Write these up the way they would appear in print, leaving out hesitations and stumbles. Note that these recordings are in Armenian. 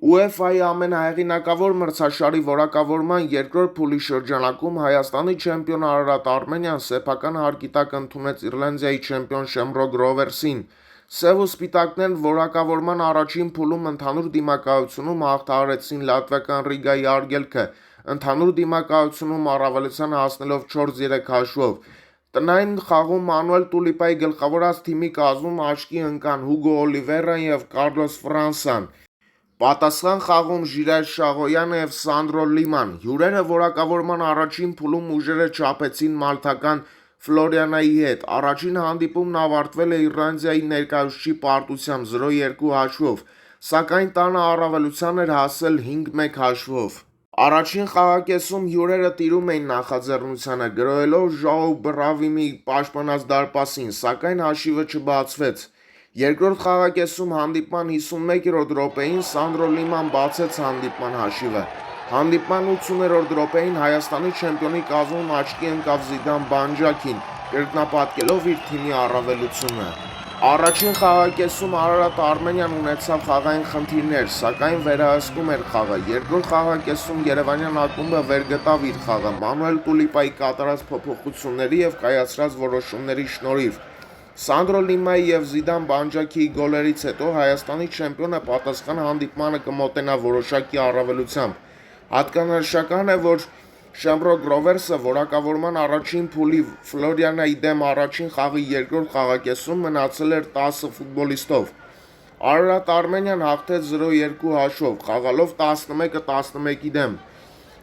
UEFA-ի ամենահեղինակավոր մրցաշարի որակավորման երկրորդ փուլի շրջանակում Հայաստանի չեմպիոն Արարատ Արմենիան սեփական հարկի տակ ընդունեց Իռլանդիայի չեմպիոն Շեմրոք Ռովերսին։ Սև ու սպիտակներն որակավորման առաջին փուլում ընդհանուր դիմակայությունում հաղթահարեցին լատվիական Ռիգայի արգելքը, ընդհանուր դիմակայությունում առավելության հասնելով 4-3 հաշվով։ Տնային խաղում Մանուել Տուլիպայի գլխավորած թիմի կազմում աչքի ընկան Հուգո Օլիվեյրան և Կառլոս Ֆրանսան։ Պատասխան խաղում Ժիրայր Շաղոյանը և Սանդրո Լիման։ Հյուրերը որակավորման առաջին փուլում ուժերը չափեցին մալթական Ֆլորիանայի հետ։ Առաջին հանդիպումն ավարտվել է Իռլանդիայի ներկայացուցիչի պարտությամբ 0-2 հաշվով, սակայն տանը առավելության էր հասել 5-1 հաշվով։ Առաջին խաղակեսում հյուրերը տիրում էին նախաձեռնությանը, գրոհելով Ժոաու Բրավիմի պաշտպանած դարպասին, սակայն հաշիվը չբացվեց։ Երկրորդ խաղակեսում հանդիպման 51-րդ րոպեին Սանդրո Լիման բացեց հանդիպման հաշիվը։ Հանդիպման 80-րդ րոպեին Հայաստանի չեմպիոնի կազմում աչքի ընկավ Զիդան Բանջաքին, կրկնապատկելով իր թիմի առավելությունը։ Առաջին խաղակեսում Արարատ Արմենիան ունեցավ խաղային խնդիրներ, սակայն վերահսկում էր խաղը։ Երկրորդ խաղակեսում երևանյան ակումբը վերգտավ իր խաղը Մանուել Տուլիպայի կատարած փոփոխությունների և կայացրած որոշումների շնորհիվ։ Սանդրո Լիմայի և Զիդան Բանջաքիի գոլերից հետո Հայաստանի չեմպիոնը պատասխան հանդիպմանը կմոտենա որոշակի առավելությամբ։ Հատկանշական է, որ Շեմրոք Ռովերսը որակավորման առաջին փուլի Ֆլորիանայի դեմ առաջին խաղի երկրորդ խաղակեսում մնացել էր 10 ֆուտբոլիստով։ Արարատ Արմենիան հաղթեց 0-2 հաշվով, խաղալով 11-11-ի դեմ։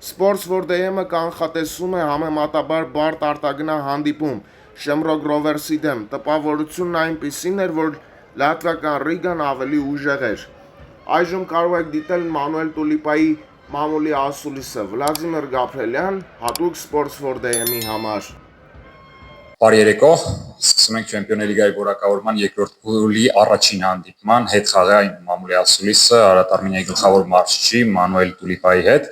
Sports4DM-ը կանխատեսում է համեմատաբար բարդ արտագնա հանդիպում Շեմրոք Ռովերսի դեմ։ Տպավորությունն այնպիսին էր, որ լատվիական Ռիգան ավելի ուժեղ էր։ Այժմ կարող եք դիտել Մանուել Տուլիպայի մամուլի ասուլիսը։ Վլադիմիր Գաբրելյան, հատուկ Sports4DM-ի համար։ Բարի երեկո, սկսում ենք Չեմպիոնների լիգայի որակավորման երկրորդ փուլի առաջին հանդիպման հետ խաղային մամուլի ասուլիսը Արարատ Արմենիայի գլխավոր մարզչի Մանուել Տուլիպայի հետ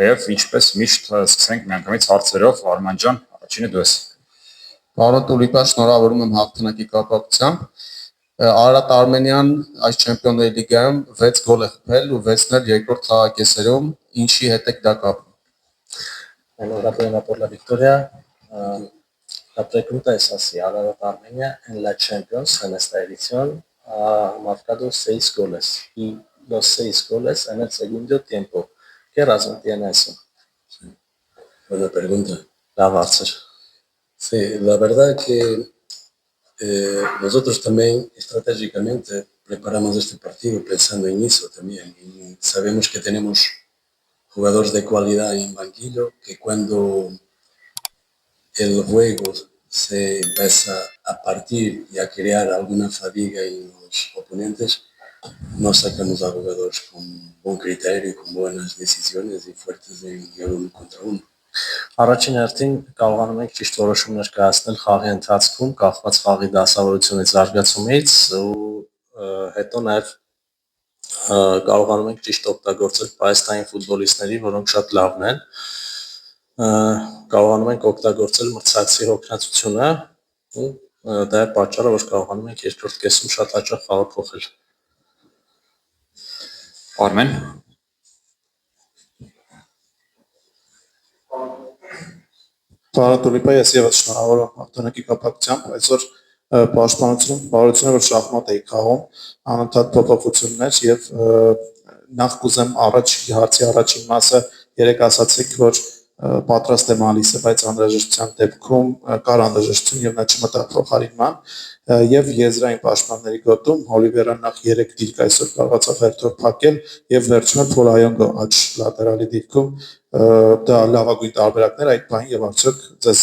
եւ ինչպես միշտ սկսենք միանգամից հարցերով Արման ջան, առաջինը դու ես։ Պարոն Տուլիպա, շնորհավորում եմ հաղթանակի կապակցությամբ։ Արարատ Արմենիան այս Չեմպիոնների լիգայում 6 գոլ է խփել ու 6-ն էլ երկրորդ խաղակեսերում, ինչի հետ եք դա կապում։ Enhorabuena por la victoria. La pregunta es así, Ararat Armenia en la Champions en esta edición ha marcado 6 goles y los 6 goles en el segundo tiempo. ¿Qué razón tiene eso? Buena pregunta. La Barça. Sí, la verdad que nosotros también estratégicamente preparamos este partido pensando en eso también. Y sabemos que tenemos jugadores de calidad en banquillo, que cuando el juego se empieza a partir y a crear alguna fatiga en los oponentes, nos sacamos a jugadores con buen criterio, con buenas decisiones y fuertes en el uno contra uno. Առաջին հերթին կարողանում եք ճիշտ որոշումներ կայացնել խաղի ընթացքում, կախված խաղի դասավորությունից, զարգացումից ու հետո նաև կարողանում ենք ճիշտ օգտագործել պայստային ֆուտբոլիստների, որոնք շատ լավն են, կարողանում ենք օգտագործել մրցակցի հոգնածությունը ու դա է պատճառը, որ կարողանում ենք երկրորդ կեսում շատ հաճախ խաղը փոխել։ Արմեն Պարոն Տուլիպա, ես եւս շնորհավորում հաղթանակի կապակցությամբ, այսօր պաշտպանությունում բարությունը որ շախմատ էի խաղում, անընդհատ փոփոխություններ եւ նախ կուզեմ հարցի առաջին մասը երեք ասացիք, որ պատրաստ եմ ալիս, բայց անհրաժեշտության դեպքում կար անհրաժեշտություն եւ նա չմտավ փոխարինման եւ եզրային պաշտպանների գոտում Օլիվերան նախ 3 դիրք այսօր կարողացավ հերթով փակել եւ վերջում էլ Ֆոլայոնգո աջ լատերալի դիրքում դա լավագույն տարբերակներ այդ բանի եւ արդյոք ձեզ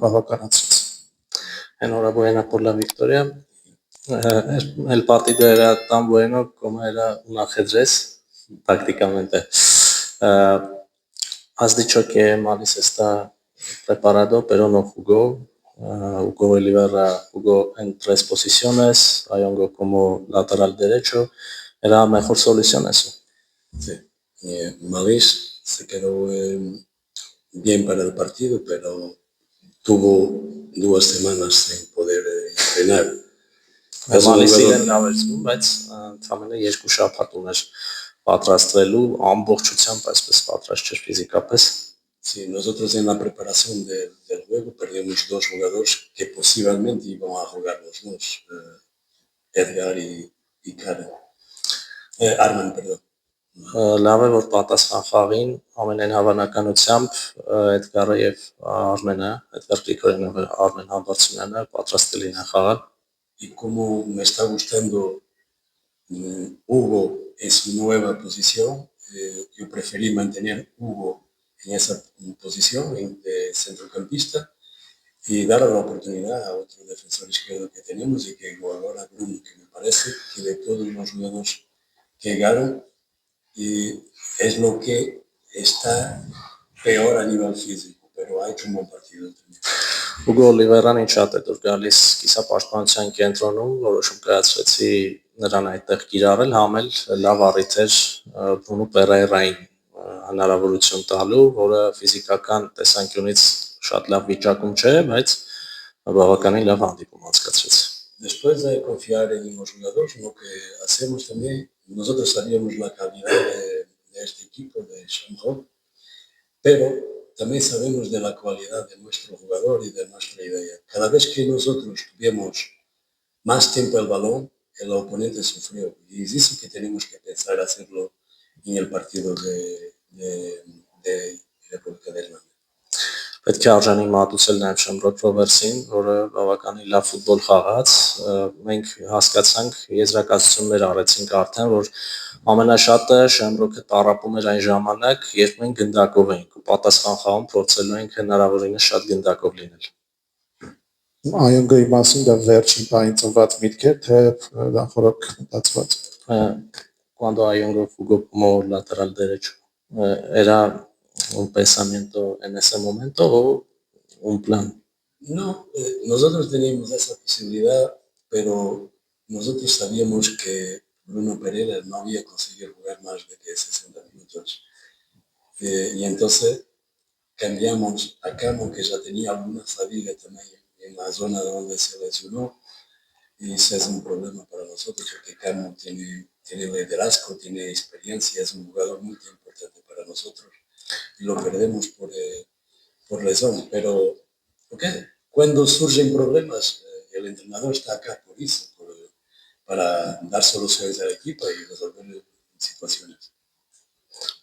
բավականացրեց։ Enhorabuena por la victoria. El partido era tan bueno como era un ajedrez, prácticamente. Has dicho que Malis está preparado, pero no jugó. Hugo Olivera jugó en 3 posiciones, Ayongo como lateral derecho. Era la mejor solución eso. Sí. Malis se quedó bien para el partido, pero tuvo 2 semanas sin poder entrenar. Մալիսին լավ էր զգում, բայց ընդամենը 2 շաբաթ ուներ պատրաստվելու ամբողջությամբ այսպես պատրաստ չէր ֆիզիկապես։ Sí, nosotros en la preparación del juego perdimos dos jugadores que posiblemente iban a jugar los dos, Edgar y Karen. Arman, perdón. Լավ է, որ պատասխան խաղին ամենայն հավանականությամբ Էդգարը եւ Արմենը, Էդգար Գրիգորյանը եւ Արմեն Համբարձումյանը պատրաստ կլինեն խաղալ։ Y como me está gustando Hugo en su nueva posición, yo preferí mantener Hugo en esa posición de centrocampista y dar la oportunidad a otro defensor izquierdo que tenemos y que ahora Bruno, que me parece que de todos los jugadores que llegaron es lo que está peor a nivel físico, pero ha hecho un buen partido también. Ուգո Օլիվերան ինչ շատ է դուր գալիս կիսապաշտպանության կենտրոնում, որոշում կայացրեցի նրան այդտեղ կիրառել, համել լավ առիթ էր Բրունո Պերեյրային հնարավորություն տալու, որը ֆիզիկական տեսանկյունից շատ լավ վիճակում չէ, բայց բավականին լավ հանդիպում անցկացրեց։ Después de confiar en los jugadores, lo que hacemos también, nosotros sabíamos la calidad de este equipo de Shamrock, pero también sabemos de la cualidad de nuestro jugador y de nuestra idea. Cada vez que nosotros tuvimos más tiempo el balón, el oponente sufrió. Y es eso que tenemos que pensar hacerlo en el partido de República de Irlanda. Պետք է արժանի մատուցել նաև Շեմրոք Ռովերսին, որը բավականին լավ ֆուտբոլ խաղաց։ Մենք հասկացանք, եզրակացություններ արեցինք արդեն, որ ամենաշատը Շեմրոքը տառապում էր այն ժամանակ, երբ մենք գնդակով էինք ու պատասխան խաղում փորձելու ենք հնարավորինս շատ գնդակով լինել։ Այոնգայի մասին դա վերջին բանից ծնված միտք է, թե նախորդ մտածված։ Cuando Ayongo jugó como lateral derecho, ¿era un pensamiento en ese momento o un plan? No, nosotros teníamos esa posibilidad, pero nosotros sabíamos que Bruno Pereira no había conseguido jugar más de que 60 minutos. Y entonces cambiamos a Camo, que ya tenía alguna salida también en la zona donde se lesionó, y ese es un problema para nosotros, porque Camo tiene liderazgo, tiene experiencia, es un jugador muy importante para nosotros, y lo perdemos por lesión. Pero okay, cuando surgen problemas, el entrenador está acá por eso, para dar soluciones al equipo y resolver situaciones.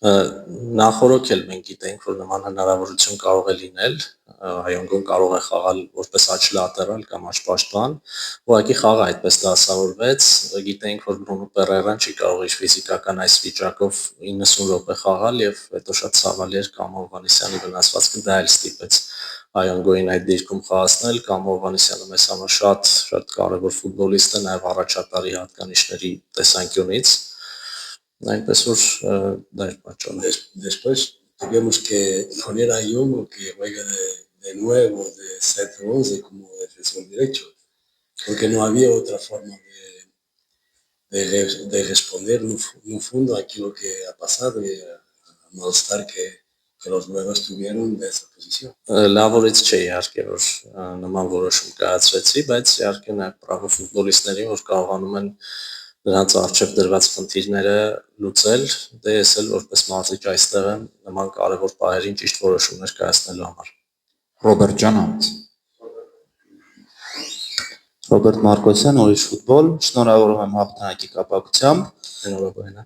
Նախորդ էլ մենք գիտենք, որ նման հնարավորություն կարող է լինել, Հայոնգոն կարող է խաղալ որպես աջ լատերալ կամ աջ պաշտպան, ուղղակի խաղը այդպես դասավորվեց, գիտենք, որ Բրունո Պերեյրան չի կարող իր ֆիզիկական այս վիճակով 90 րոպե խաղալ եւ հետո շատ ցավալի էր Կամո Հովհաննիսյանի վնասվածքը դա էլ ստիպեց Հայոնգոին այդ դիրքում խաղացնել, Կամո Հովհաննիսյանը մեզ համար շատ կարևոր ֆուտբոլիստ է նաեւ առաջատարի հատկանիշների տեսանկյունից այնպես որ դա էր պատճառը։ Después tuvimos que poner a Young que juega de nuevo, de 7-11 como defensor derecho, porque no había otra forma de responder en un fondo a aquilo que ha pasado y a malestar que los jugadores tuvieron de esa posición. Լավորից չէ իհարկե որ նման որոշում կայացրեցի, բայց իհարկե նաև բրավո ֆուտբոլիստներին, որ կարողանում են նրանց արժեվ դրված խնդիրները լուծել, դե ես էլ որպես մարզիչ այստեղ եմ նման կարևոր պահերին ճիշտ որոշումներ կայացնելու համար։ Ռոբերտ Ջանանց Ռոբերտ Մարկոսյան, ուրիշ ֆուտբոլ, շնորհավորում եմ հաղթանակի կապակցությամբ։ Հնարավորինը։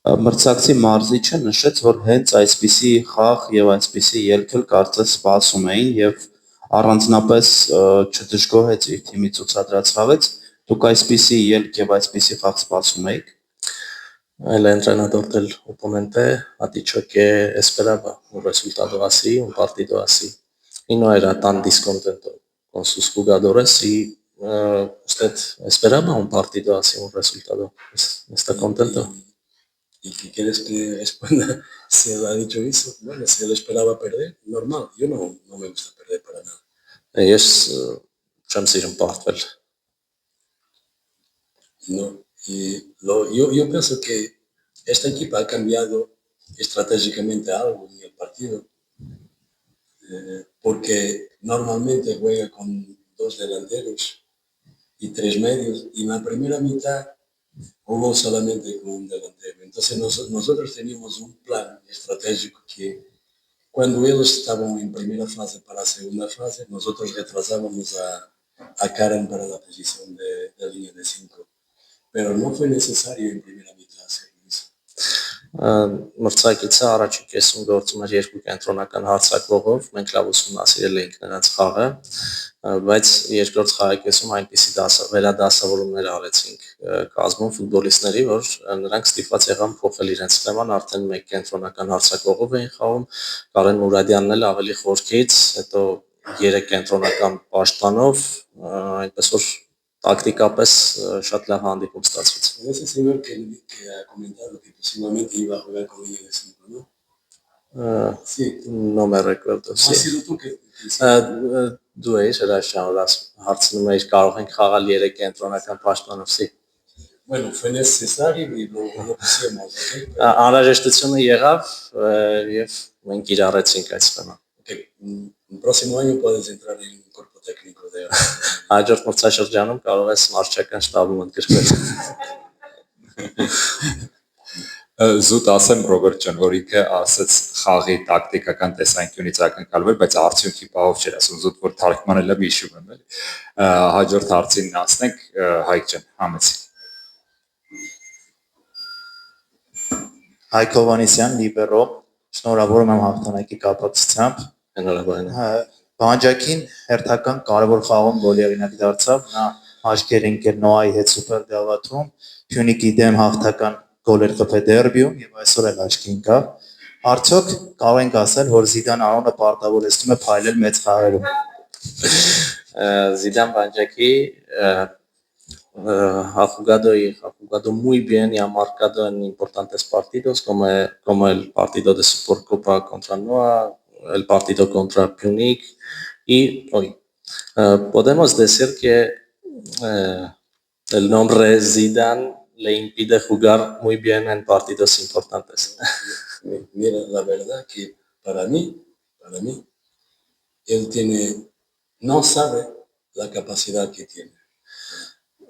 Մրցակցի մարզիչը նշեց, որ հենց այսպիսի խաղ եւ այսպիսի ելք էլ կարծես սպասում էին եւ առանձնապես չդժգոհեց իր թիմի ցուցադրած խաղից։ Դուք այսպիսի ելք եւ այսպիսի խաղ սպասում եք։ El entrenador del oponente ha dicho que esperaba un resultado así, un partido así, y no era tan descontento con sus jugadores y usted esperaba un partido así, un resultado. ¿Está contento? ¿Y qué quieres que responda? Si él ha dicho eso, bueno, si él esperaba perder, normal, yo no me gusta perder para nada. Ես չեմ սիրում պարտվել։ No, yo pienso que esta equipa ha cambiado estratégicamente algo en el partido, porque normalmente juega con 2 delanteros y 3 medios, y en la primera mitad jugó solamente con un delantero. Entonces nosotros teníamos un plan estratégico que cuando ellos estaban en primera fase para segunda fase, nosotros retrasábamos a Karen para la posición de línea de 5. Pero no fue necesario en primera mitad hacer eso. Մրցակիցը առաջին կեսում գործում էր երկու կենտրոնական հարձակվողով, մենք լավ ուսումնասիրել էինք նրանց խաղը, բայց երկրորդ խաղակեսում այնպիսի վերադասավորումներ արեցինք կազմում ֆուտբոլիստների, որ նրանք ստիպված եղան փոխել իրենց սխեման, արդեն մեկ կենտրոնական հարձակվողով էին խաղում, Կարեն Մուրադյանն էլ ավելի խորքից, հետո 3 կենտրոնական պաշտպանով, այնպես որ տակտիկապես շատ լավ հանդիպում ստացվեց։ Ese señor que ha comentado que posiblemente iba a jugar con línea de 5, ¿no? Sí. No me recuerdo, Ha sí. sido tú que Դու էիր հրաշալի հարցնում էիր կարող ենք խաղալ 3 կենտրոնական պաշտպանով, sí. Bueno, fue necesario y lo pusimos, ¿ok? Անհրաժեշտությունը եղավ եւ մենք իրարեցինք այդ սխեման։ Okay. El próximo año puedes entrar en un cuerpo técnico de Հաջորդ մրցաշրջանում կարող ես մարզչական շտաբում ընդգրկվել։ Զուտ ասեմ Ռոբերտ ջան, որ ինքը ասաց խաղի տակտիկական տեսանկյունից ակնկալվել, բայց արդյունքի պահով չէր ասում, զուտ որ թարգմանել եմ հիշում եմ, էլի։ Հաջորդ հարցին անցնենք, Հայկ ջան, համեցի։ Հայկ Հովհաննիսյան, լիբերո, շնորհավորում եմ հաղթանակի կապակցությամբ։ Հնարավորին է։ Բանջակին հերթական կարևոր խաղում գոլի հեղինակ դարձավ, նա աչքեր ընկել Նոայի հետ սուպեր գավաթում, Փյունիկի դեմ հաղթական գոլեր խփել դերբիում եւ այսօր էլ աչքի ընկավ։ Արդյոք կարող ենք ասել, որ Զիդան անունը պարտավորեցնում է փայլել մեծ խաղերում։ Zidane Banjaki ha jugado muy bien y ha marcado en importantes partidos como el partido de Supercopa contra Noa, el partido contra Punic y hoy. Podemos decir que el nombre Zidane le impide jugar muy bien en partidos importantes. Mira, la verdad que para mí, él no sabe la capacidad que tiene.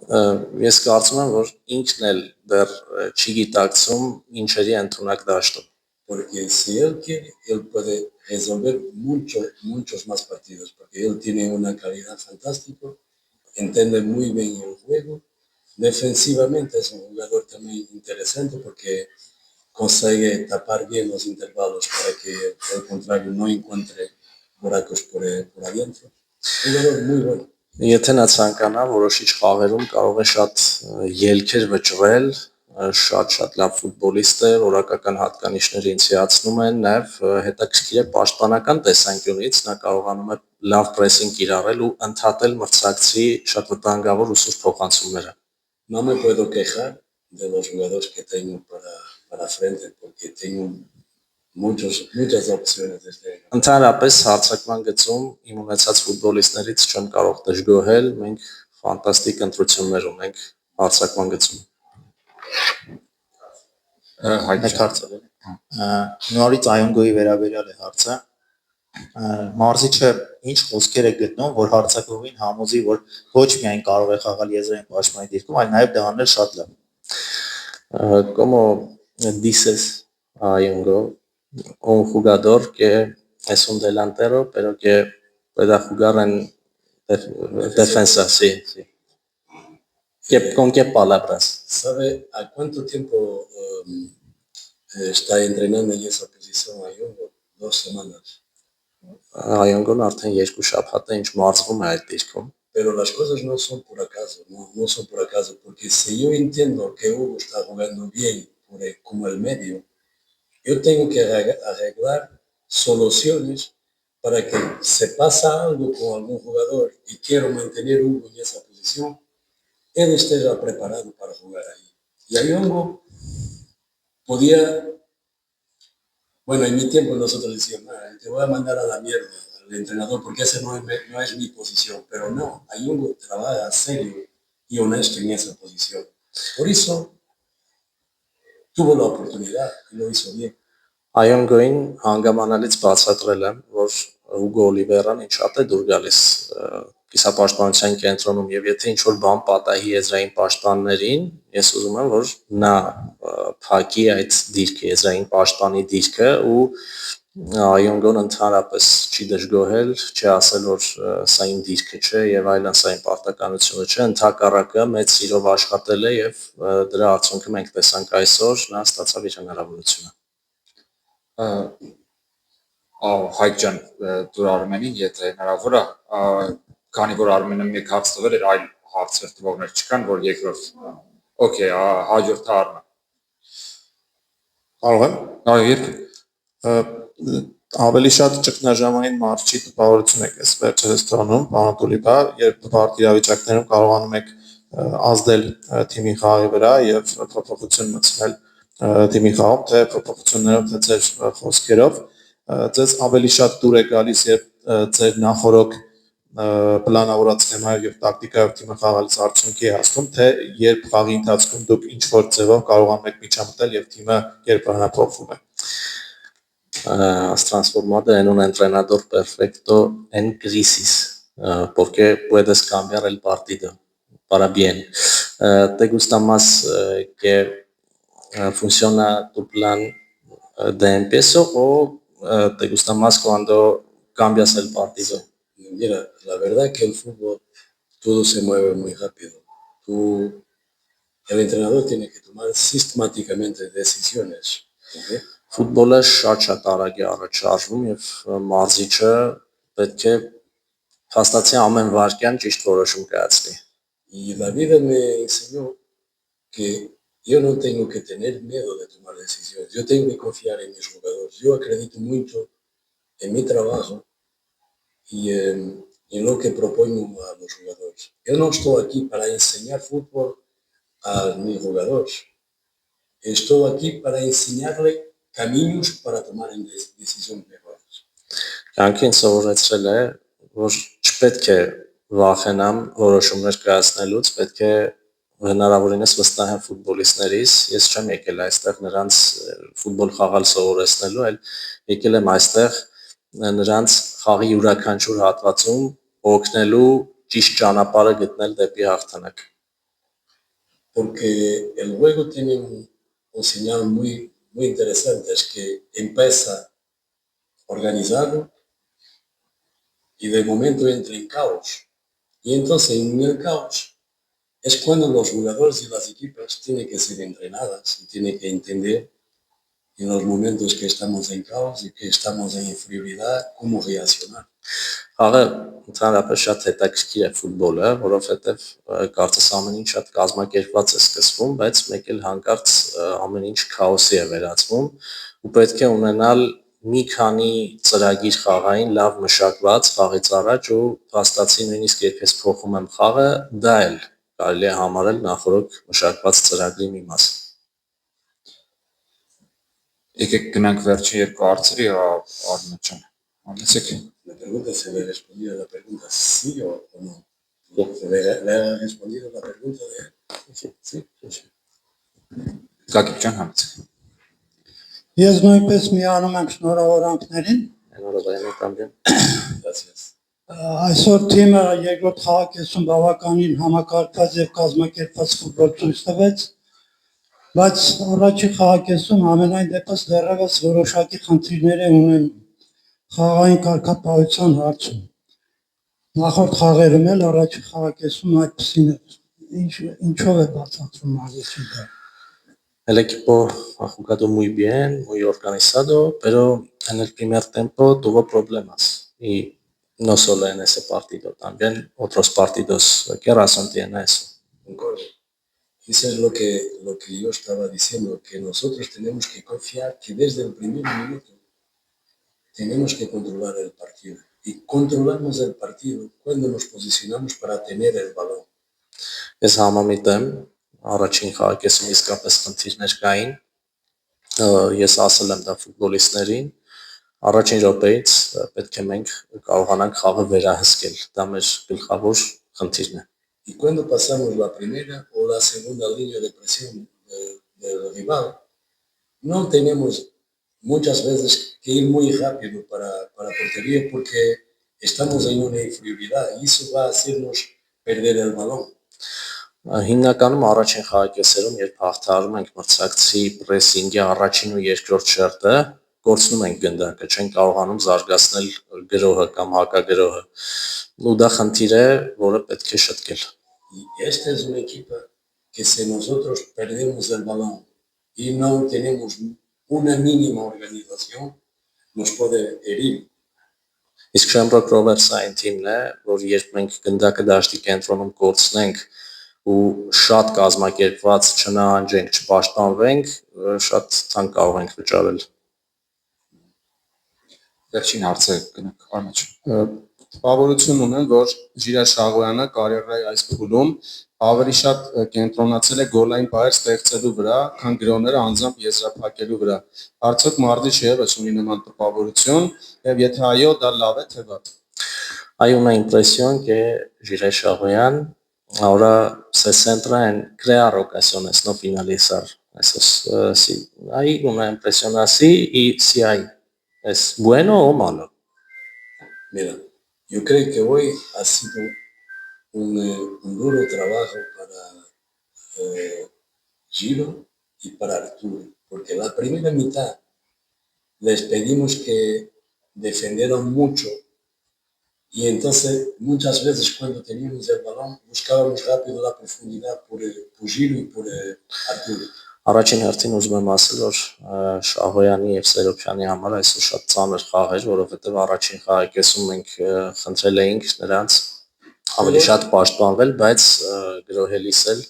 Ես կարծում եմ, որ ինքն էլ դեռ չի գիտակցում ինչերի ընդունակ դաշտում։ Porque si él quiere, él puede resolver muchos más partidos, porque él tiene una calidad fantástica, entiende muy bien el juego, defensivamente es un jugador también interesante porque consegue tapar bien los intervalos para que el contrario no encuentre buracos por adentro. Un jugador muy bueno. Եթե նա ցանկանա, որոշիչ խաղերում կարող է շատ ելքեր վճռել, շատ լավ ֆուտբոլիստ է, որակական հատկանիշները ինձ հիացնում են, նաև հետաքրքիր է պաշտպանական տեսանկյունից, նա կարողանում է լավ պրեսինգ կիրառել ու ընդհատել մրցակցի շատ վտանգավոր ու սուր փոխանցումները։ No me puedo quejar de los jugadores que tengo para frente porque tengo muchas opciones. Ընդհանրապես հարցակման գծում իմ ունեցած ֆուտբոլիստներից չեմ կարող դժգոհել, մենք ֆանտաստիկ ընտրություններ ունենք հարցակման գծում։ Հայկ Մեկ հարց է։ Նորից Այոնգոյի վերաբերյալ է հարցը։ Մարզիչը ինչ խոսքեր է գտնում, որ հարցակողին համոզի, որ ոչ միայն կարող է խաղալ եզրային պաշտպանի դիրքում, այլ նաև դառնել շատ լավ։ Como dices a Ayongo, un jugador que es un delantero, pero que pueda jugar en defensa, sí. ¿Con qué palabras? ¿Sabe a cuánto tiempo está entrenando en esa posición Ayongo? 2 semanas. Ayongon արդեն 2 շաբաթ է ինչ մարզվում է այդ դիրքում։ Pero las cosas no son por acaso, no son por acaso, porque si yo entiendo que Hugo está jugando bien como el medio, yo tengo que arreglar soluciones para que se pasa algo con algún jugador y quiero mantener Hugo en esa posición, él esté ya preparado para jugar ahí. Y Ayongo podía, bueno, en mi tiempo nosotros decíamos, te voy a mandar a la mierda al entrenador porque esa no es mi posición, pero no, Ayongo trabaja serio y honesto en esa posición. Por eso tuvo la oportunidad y lo hizo bien. Ayongoին հանգամանալից բացատրել եմ, որ Ուգո Օլիվերան ինչ շատ է դուր գալիս կիսապաշտպանության կենտրոնում եւ եթե ինչ որ բան պատահի եզրային պաշտպաններին, ես ուզում եմ որ նա փակի այդ դիրքը, եզրային պաշտպանի դիրքը ու Այոնգոն ընդհանրապես չի դժգոհել, չի ասել որ սա իմ դիրքը չէ եւ այլն, սա իմ պարտականությունը չէ, ընդհակառակը մեծ սիրով աշխատել է եւ դրա արդյունքը մենք տեսանք այսօր, նա ստացավ իր հնարավորությունը։ Հայկ ջան, դուր Արմենին, եթե հնարավոր է, քանի որ Արմենը մեկ հարց տվել էր, այլ հարցեր տվողներ չկան, որ երկրորդ։ Okay, հաջորդը Արմեն։ Կարող եմ։ Այո, երկրորդ։ Ավելի շատ ճգնաժամային մարզչի տպավորություն եք այս վերջերս տոնում, պարոն Տուլիպա, երբ բարդ իրավիճակներում կարողանում եք ազդել թիմի խաղի վրա եւ փոփոխություն մտցնել թիմի խաղում, թե փոփոխություններով, թե ձեր խոսքերով, ձեզ ավելի շատ դուր է գալիս, երբ ձեր նախորոք պլանավորած թեմայով եւ տակտիկայով թիմը խաղալիս արդյունքի է հասնում, թե երբ խաղի ընթացքում դուք ինչ որ ձևով կարողանում եք միջամտել եւ թիմը կերպարանափոխվում է։ Has transformado en un entrenador perfecto en crisis, porque puedes cambiar el partido para bien. ¿Te gusta más que funciona tu plan de empiezo o te gusta más cuando cambias el partido? Mira, la verdad que el fútbol todo se mueve muy rápido. El entrenador tiene que tomar sistemáticamente decisiones. ¿Okay? Ֆուտբոլը շատ արագ է առաջարժվում եւ մարզիչը պետք է հաստատի ամեն վայրկյան ճիշտ որոշում կայացնի։ Y la vida me enseñó que yo no tengo que tener miedo de tomar decisiones. Yo tengo que confiar en mis jugadores. Yo acredito mucho en mi trabajo y en lo que propongo a los jugadores. Yo no estoy aquí para enseñar fútbol a mis jugadores. Estoy aquí para enseñarle caminos para tomar decisiones mejores. Կյանքին սովորեցրել է, որ չպետք է վախենամ որոշումներ կայացնելուց, պետք է հնարավորինս վստահեմ ֆուտբոլիստներից։ Ես չեմ եկել այստեղ նրանց ֆուտբոլ խաղալ սովորեցնելու, այլ եկել եմ այստեղ նրանց խաղի յուրաքանչյուր հատվածում օգնելու ճիշտ ճանապարհը գտնել դեպի հաղթանակ։ Porque el juego tiene un señal muy interesante, es que empieza organizado y de momento entra en caos. Y entonces en el caos es cuando los jugadores y las equipas tienen que ser entrenadas y tienen que entender en los momentos que estamos en caos y que estamos en inferioridad cómo reaccionar. Խաղը ընդհանրապես շատ հետաքրքիր է ֆուտբոլը, որովհետև կարծես ամեն ինչ շատ կազմակերպված է սկսվում, բայց մեկ էլ հանկարծ ամեն ինչ քաոսի է վերածվում ու պետք է ունենալ մի քանի ծրագիր խաղային լավ մշակված խաղից առաջ ու հաստատի նույնիսկ երբ ես փոխում եմ խաղը, դա էլ կարելի է համարել նախորդ մշակված ծրագրի մի մաս։ Եկեք գնանք վերջի երկու հարցերի, Արմեն ջան։ Անեցեք։ La pregunta se le respondió a la pregunta sí o no. Le ha respondido la pregunta de sí. Գագիկ ջան, համեցեք։ Ես նույնպես միանում եմ շնորհավորանքներին։ Gracias. Այսօր թիմը երկրորդ խաղակեսում բավականին համակարգված եւ կազմակերպված ֆուտբոլ ցույց տվեց, բայց առաջի խաղակեսում ամենայն դեպս դեռևս որոշակի խնդիրներ ունեն խաղային կարգապահության հարցում։ Նախորդ խաղերում էլ առաջի խաղակեսում այդպեսին է։ Ինչով է բացատրում ավելի դա։ El equipo ha jugado muy bien, muy organizado, pero en el primer tiempo tuvo problemas. Y no solo en ese partido, también otros partidos. ¿Qué razón tiene eso? Concordo. Eso es lo que yo estaba diciendo, que nosotros tenemos que confiar que desde el primer minuto tenemos que controlar el partido. Y controlamos el partido cuando nos posicionamos para tener el balón. Ես համամիտեմ առաջին խաղակեսում իսկապես խնդիրներ կային։ Ես ասել եմ դա ֆուտբոլիստներին, առաջին րոպեից պետք է մենք կարողանանք խաղը վերահսկել։ Դա մեր գլխավոր խնդիրն է։ Y cuando pasamos la primera o la segunda línea de presión del rival, no tenemos muchas veces que ir muy rápido para portería porque estamos en una inferioridad y eso va a hacernos perder el balón. Հիմնականում առաջին խաղակեսերում, երբ հաղթահարում ենք մրցակցի պրեսինգի առաջին ու երկրորդ շերտը, կորցնում ենք գնդակը, չենք կարողանում զարգացնել գրոհը կամ հակագրոհը։ Ու դա խնդիր է, որը պետք է շտկել։ Y esta es una equipa que si nosotros perdemos el balón y no tenemos una mínima organización, nos puede herir. Իսկ Shamrock Rovers այն թիմն է, որ երբ մենք գնդակը դաշտի կենտրոնում կորցնենք ու շատ կազմակերպված չնահանջենք, չպաշտպանվենք, շատ թանկ կարող ենք վճարել։ Վերջին հարցը գնանք Արմեջ։ Տպավորություն ունեմ, որ Ժիրայր Շաղոյանը կարիերայի այս փուլում ավելի շատ կենտրոնացել է գոլային բայր ստեղծելու վրա, քան գրոները անձամբ եզրափակելու վրա։ Արդյոք մարզիչը ևս ունի նման տպավորություն, եւ եթե այո, դա լավ է թե վատ։ Hay una impresión que Jiraiya Shahoyan ahora se centra en crear ocasiones, no finalizar. Eso es, sí, hay una impresión así y si hay, ¿es bueno o malo? Mira, yo creo que hoy ha sido un duro trabajo para Giro y para Arturo, porque la primera mitad les pedimos que defendieran mucho y entonces muchas veces cuando teníamos el balón buscábamos rápido la profundidad por Giro y por Arturo. Առաջին հերթին ուզում եմ ասել, որ Շահոյանի եւ Սերոփյանի համար այսօր շատ ծանր խաղ էր, որովհետեւ առաջին խաղակեսում մենք խնդրել էինք նրանց ավելի շատ պաշտպանվել, բայց գրոհելիս էլ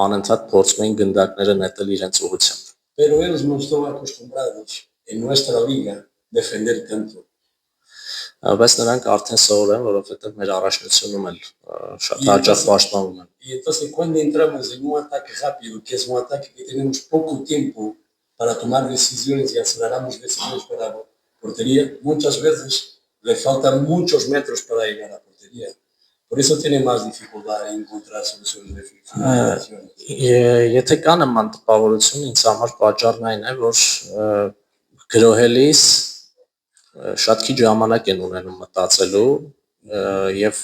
անընդհատ փորձում էին գնդակները նետել իրենց ուղղությամբ։ Pero ellos no están acostumbrados en nuestra liga defender tanto. Բայց նրանք արդեն սովոր են, որովհետեւ մեր առաջնությունում էլ շատ հաճախ պաշտպանվում են։ Y entonces cuando entramos en un ataque rápido, que es un ataque que tenemos poco tiempo para tomar decisiones y aceleramos decisiones para la portería, muchas veces le faltan muchos metros para llegar a la portería. Por eso tiene más dificultad en encontrar soluciones de finalización. Եթե կա նման տպավորություն, ինձ համար պատճառն այն է, որ գրոհելիս շատ քիչ ժամանակ են ունենում մտածելու եւ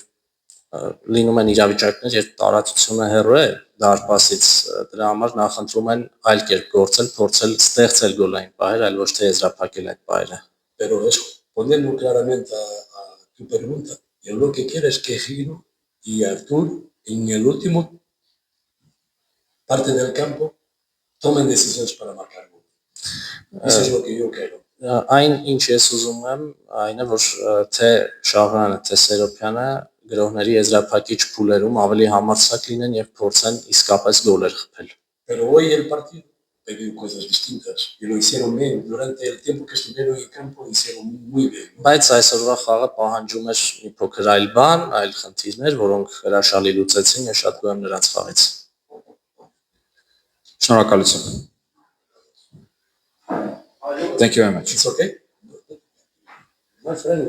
լինում են իրավիճակներ, երբ տարածությունը հեռու է դարպասից, դրա համար նախընտրում են այլ կերպ գործել, փորձել ստեղծել գոլային բայր, այլ ոչ թե եզրափակել այդ բայրը։ Pero respondiendo claramente a tu pregunta, yo lo que quiero es que Giro y Artur en el último parte del campo tomen decisiones para marcar gol. Eso es lo que yo quiero. Այն ինչ ես ուզում եմ, այն է, որ թե Շահոյանը, թե Սերոփյանը գրողների եզրափակիչ փուլերում ավելի համարձակ լինեն եւ փորձեն իսկապես գոլեր խփել։ Pero hoy el partido pidió cosas distintas y lo hicieron bien. Durante el tiempo que estuvieron en el campo hicieron muy bien. Բայց այսօրվա խաղը պահանջում էր մի փոքր այլ բան, այլ խնդիրներ, որոնք հրաշալի լուծեցին եւ շատ գոհ եմ նրանց խաղից։ Շնորհակալություն։ Thank you very much. It's okay? My friend,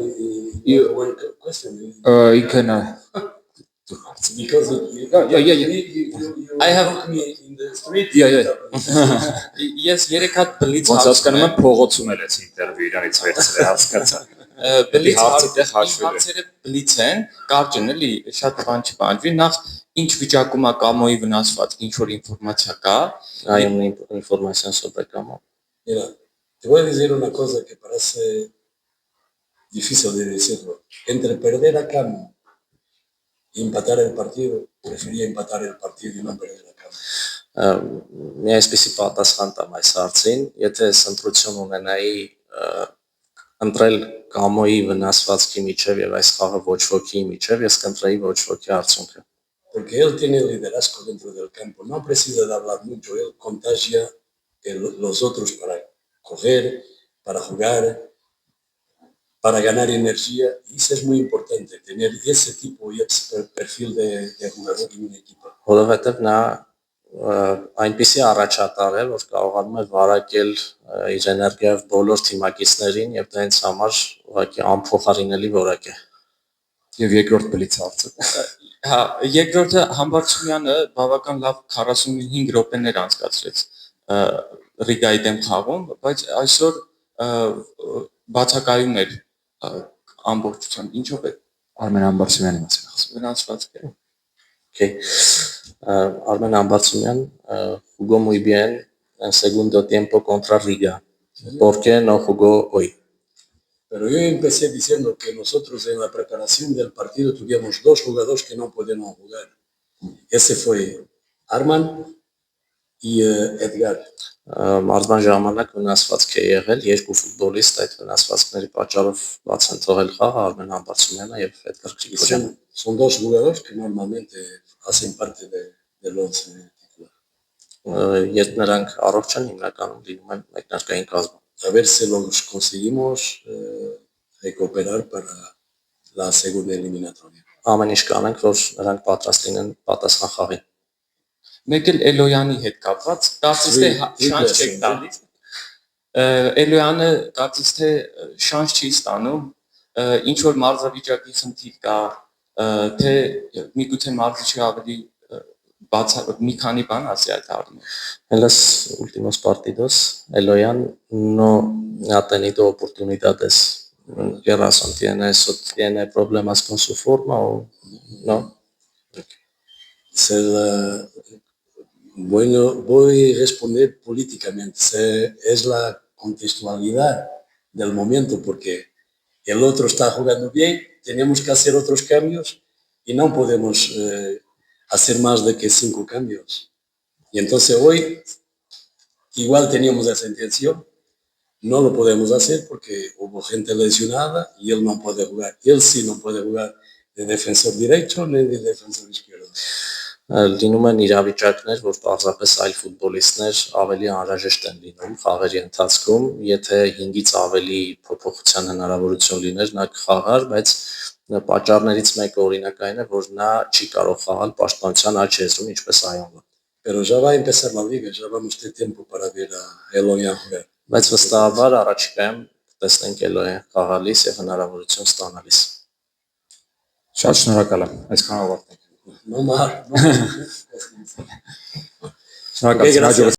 you have one question. You can Because you I have- took me in the street. Yeah. Ես 3 հատ բլից ոնց հասկանում եմ փողոցում էլ էս ինտերվյու իրանից վերցրել հասկացա։ բլից հարցը հաշվի։ հարցերը բլից են, կարճ են էլի, շատ բան չպահանջվի, նախ ինչ վիճակում է Կամոյի վնասված, ինչ որ ինֆորմացիա կա։ Hay una información sobre Camo. Mira, te voy a decir una cosa que parece difícil de decirlo. Entre perder a Camo y empatar el partido, prefería empatar el partido y no perder a Camo. Մի այսպեսի պատասխան տամ այս հարցին, եթե ես ընտրություն ունենայի ընտրել Կամոյի վնասվածքի միջև եւ այս խաղը ոչ ոքի միջև, ես կընտրեի ոչ ոքի արդյունքը։ Porque él tiene liderazgo dentro del campo, no precisa de hablar mucho, él contagia a los otros para correr, para jugar, para ganar energía, y eso es muy importante, tener ese tipo y ese perfil de jugador en un equipo. Որովհետեւ նա այնպեսի առաջատար է, որ կարողանում է վարակել իր էներգիայով բոլոր թիմակիցներին եւ դա ինձ համար ուղղակի անփոխարինելի որակ է։ Եվ երկրորդ բլից հարցը։ Հա, երկրորդը Համբարձումյանը բավական լավ 45 րոպեներ անցկացրեց Ռիգայի դեմ խաղում, բայց այսօր բացակայում էր ամբողջությամբ ինչով է Արմեն Ամբարձումյանի մասին խոսում։ վնասված է։ Okay. Armen Ambatsumyan jugó muy bien en segundo tiempo contra Riga. ¿Por qué no jugó hoy? Pero yo empecé diciendo que nosotros en la preparación del partido tuvimos dos jugadores que no podían jugar. Ese fue Arman y Edgar. Մարզման ժամանակ վնասվածք է եղել երկու ֆուտբոլիստ այդ վնասվածքների պատճառով բաց են թողել խաղը Արմեն Ամբարձումյանը եւ Էդգար Y Գրիգորյանը։ son dos jugadores que normalmente hacen parte del once titular. Երբ նրանք առողջ են հիմնականում լինում են մեկնարկային կազմում։ A ver si los conseguimos recuperar para la segunda eliminatoria. Ամեն ինչ կանենք, որ նրանք պատրաստ լինեն պատասխան խաղին։ Մեկ էլ Էլոյանի հետ կապված, կարծես թե շանս չեք տալիս։ Էլոյանը կարծես թե շանս չի ստանում, ինչ որ մարզավիճակի խնդիր կա, թե միգուցե մարզիչը ավելի մի քանի բան ասի այդ առումով։ En los últimos partidos, Eloyan no ha tenido oportunidades. ¿Qué razón tiene eso? ¿Tiene problemas con su forma o no? Bueno, voy a responder políticamente. Es la contextualidad del momento, porque el otro está jugando bien, tenemos que hacer otros cambios y no podemos hacer más de que 5 cambios. Y entonces hoy igual teníamos esa intención, no lo podemos hacer porque hubo gente lesionada y él no puede jugar. Él sí no puede jugar de defensor derecho ni de defensor izquierdo. Լինում են իրավիճակներ, որ պարզապես այլ ֆուտբոլիստներ ավելի անհրաժեշտ են լինում խաղերի ընթացքում, եթե 5-ից ավելի փոփոխության հնարավորություն լիներ, նա կխաղար, բայց պատճառներից մեկը օրինակային է, որ նա չի կարող խաղալ պաշտպանության աջ եզրում, ինչպես Այոնը։ Pero ya va a empezar la liga, ya vamos a tener tiempo para ver a Eloyan jugar. Բայց վստահաբար առաջիկայում տեսնենք Էլոյան խաղալիս եւ հնարավորություն ստանալիս։ Շատ շնորհակալ եմ։ Այսքան ավարտենք։ No más. Շնորհակալ եմ։